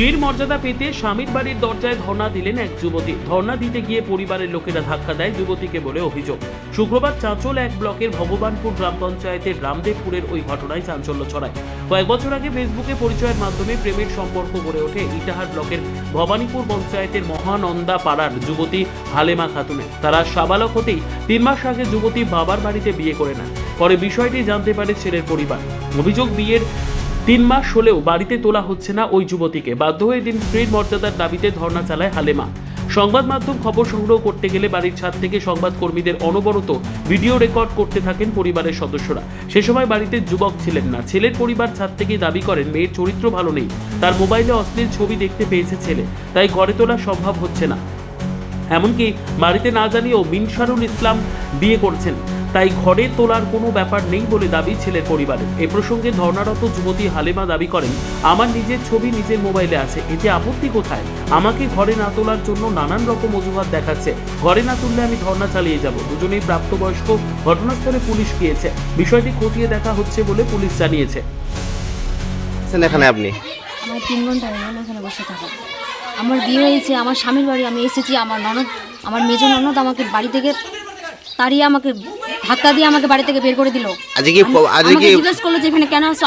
স্ত্রীর মর্যাদা পেতে স্বামীর বাড়ির দরজায় ধর্ণা দিলেন এক যুবতী। ধর্ণা দিতে গিয়ে পরিবারের লোকেরা ধাক্কা দেয় যুবতীকে বলে অভিযোগ। শুক্রবার চাঁচল এক ব্লকের ভগবানপুর গ্রাম পঞ্চায়েতের রামদেবপুরের ওই ঘটনায় চাঞ্চল্য ছড়ায়। কয়েক বছর আগে ফেসবুকে পরিচয়ের মাধ্যমে প্রেমের সম্পর্ক গড়ে ওঠে ইটাহার ব্লকের ভবানীপুর পঞ্চায়েতের মহানন্দা পাড়ার যুবতী হালেমা খাতুনের। তারা সাবালক হতেই 3 মাস আগে যুবতী বাবার বাড়িতে বিয়ে করে নেন। পরে বিষয়টি জানতে পারে ছেলের পরিবার। অভিযোগ, বিয়ের 3 মাস হলেও বাড়িতে তোলা হচ্ছে না ওই যুবতীকে। বাধ্য হয়ে দিন স্ত্রীর মর্যাদার দাবিতে ধর্ণা চালায় হালেমা। সংবাদ মাধ্যম খবর সংগ্রহ করতে গেলে বাড়ির ছাদ থেকে সংবাদকর্মীদের অনবরত ভিডিও রেকর্ড করতে থাকেন পরিবারের সদস্যরা। সে সময় বাড়িতে যুবক ছিলেন না। ছেলের পরিবার ছাদ থেকে দাবি করেন মেয়ের চরিত্র ভালো নেই, তার মোবাইলে অশ্লীল ছবি দেখতে পেয়েছে ছেলে, তাই ঘরে তোলা সম্ভব হচ্ছে না। এমনকি বাড়িতে না জানিয়েও মিনসারুল ইসলাম বিয়ে করছেন, তাই ঘরে তোলার কোনো ব্যাপার নেই বলে দাবি ছেলের পরিবারের। এ প্রসঙ্গে ধর্ণারত যুবতী হালেমা দাবি করেন, আমার নিজের ছবি নিজের মোবাইলে আছে, এতে আপত্তি কোথায়? আমাকে ঘরে না তোলার জন্য নানান রকম অজুহাত দেখাচ্ছে। ঘরে না তুললে আমি ধর্ণা চালিয়ে যাব। দুজনেই প্রাপ্তবয়স্ক। ঘটনাস্থলে পুলিশ গিয়েছে। বিষয়টি খতিয়ে দেখা হচ্ছে বলে পুলিশ জানিয়েছে। এখানে আপনি আমার 3 ঘন্টা হয়ে গেল এখানে বসে থাকা। আমার বিয়ে হয়েছে, আমার স্বামীর বাড়ি আমি এসেছি। আমার মেজো ননদ আমাকে বাড়ি থেকে তাড়িয়ে আমাকে ধাক্কা দিয়ে আমাকে বাড়ি থেকে বের করে দিল। আমাকে জিজ্ঞেস করলো যে এখানে কেন আসছো।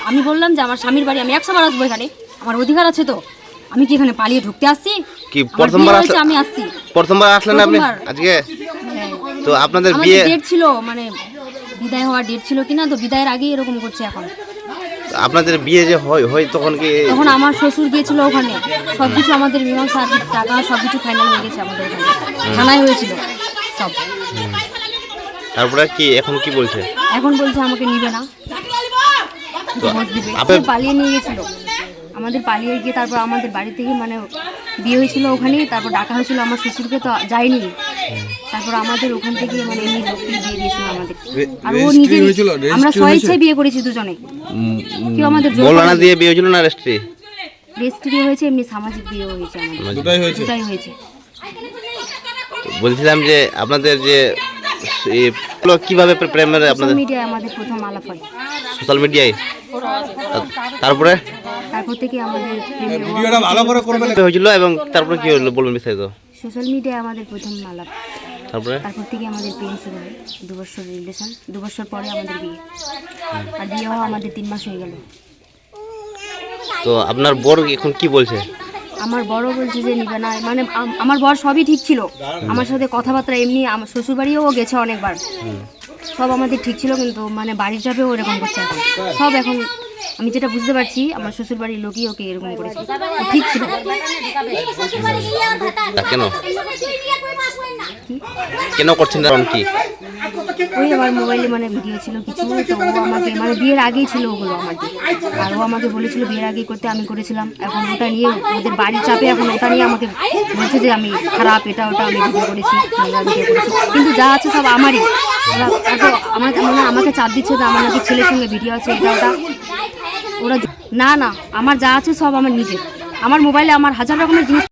আমি বললাম যে আমার স্বামীর বাড়ি, আমি 100 বার আসবো, এখানে আমার অধিকার আছে। তো আমি কি এখানে পালিয়ে ঢুকতে আসছি? কি প্রথমবার আমি আসছি? প্রথমবার আসলেন আপনি আজকে? তো আপনাদের বিয়ে ডেট ছিল, মানে বিদায় হওয়ার ডেট ছিল কিনা, তো বিদায়ের আগেই এরকম করছে। এখন আপনাদের বিয়ে যে হয় তখন আমার শ্বশুর গিয়েছিল ওখানে, সবকিছু আমাদের মীমাংসা টাকা সবকিছু ফাইনাল হয়ে গেছে। আমাদের ওখানে থানায় হয়েছিল সব। তারপরে কি এখন কি বলছে? এখন বলছে আমাকে নিবে না, পালিয়ে নিয়ে গেছিল আমাদের। পালিয়ে গিয়ে তারপর আমাদের বাড়ি থেকে মানে বিয়ে হয়েছিল ওখানেই, তারপর ডাকা হয়েছিল আমার শ্বশুরকে, তো যায়নি। তারপর আমাদের ওখান থেকে মানে এমনি লোককে বিয়ে দিয়েছিল আমাদের। আর ও নিজে, আমরা স্বেচ্ছায় বিয়ে করেছি দুজনে। কেউ আমাদের বলানা দিয়ে বিয়ে হয়েছিল না রেজিস্ট্রি? রেজিস্ট্রি হয়েছে, এমনি সামাজিক বিয়ে হয়েছে আমাদের। দুটাই হয়েছে। বলছিলাম যে আপনাদের যে কিভাবে প্রেমের আপনাদের মিডিয়ায় আমাদের প্রথম আলাপ হয়, সোশ্যাল মিডিয়ায়। তারপর থেকে আমাদের ভিডিওটা ভালো করে করবেন হয়েছিল, এবং তারপরে কি হলো বলবেন বিস্তারিত? সোশ্যাল মিডিয়ায় আমাদের প্রথম আলাপ, তারপর থেকে আমাদের প্রেম শুরু হয়। 2 বছর রিলেশন, 2 বছর পরে আমাদের বিয়ে। আর বিয়ে হওয়া আমাদের 3 মাস হয়ে গেল। তো আপনার বর এখন কি বলছে? আমার বড় বলছে যে নিবে না। মানে আমার বর সবই ঠিক ছিল, আমার সাথে কথাবার্তা এমনি, আমার শ্বশুর বাড়িও গেছে অনেকবার, সব আমাদের ঠিক ছিল। কিন্তু মানে বাড়ির চাপেও এরকম করছে এখন সব। এখন আমি যেটা বুঝতে পারছি, আমার শ্বশুর বাড়ির লোকই ওকে এরকম করেছে। ঠিক ছিল কেন কেন করছেন কারণ কি? ওই আমার মোবাইলে মানে ভিডিও ছিল কিছু, তো ও আমাকে মানে বিয়ের আগেই ছিল ওগুলো আমাকে। আর ও আমাকে বলেছিল বিয়ের আগেই করতে, আমি করেছিলাম। এখন ওটা নিয়ে ওদের বাড়ির চাপে এখন ওটা নিয়ে আমাকে বলছে যে আমি খারাপ, এটা ওটা আমি ভিডিও করেছি, কিন্তু যা আছে সব আমারই। আমাকে চাপ দিচ্ছে যে আমার নাকি ছেলের সঙ্গে ভিডিও আছে, এটা ওটা। ওরা না, আমার যা আছে সব আমার নিজের। আমার মোবাইলে আমার 1000 রকমের জিনিস।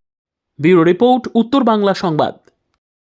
ব্যুরো রিপোর্ট, উত্তর বাংলা সংবাদ।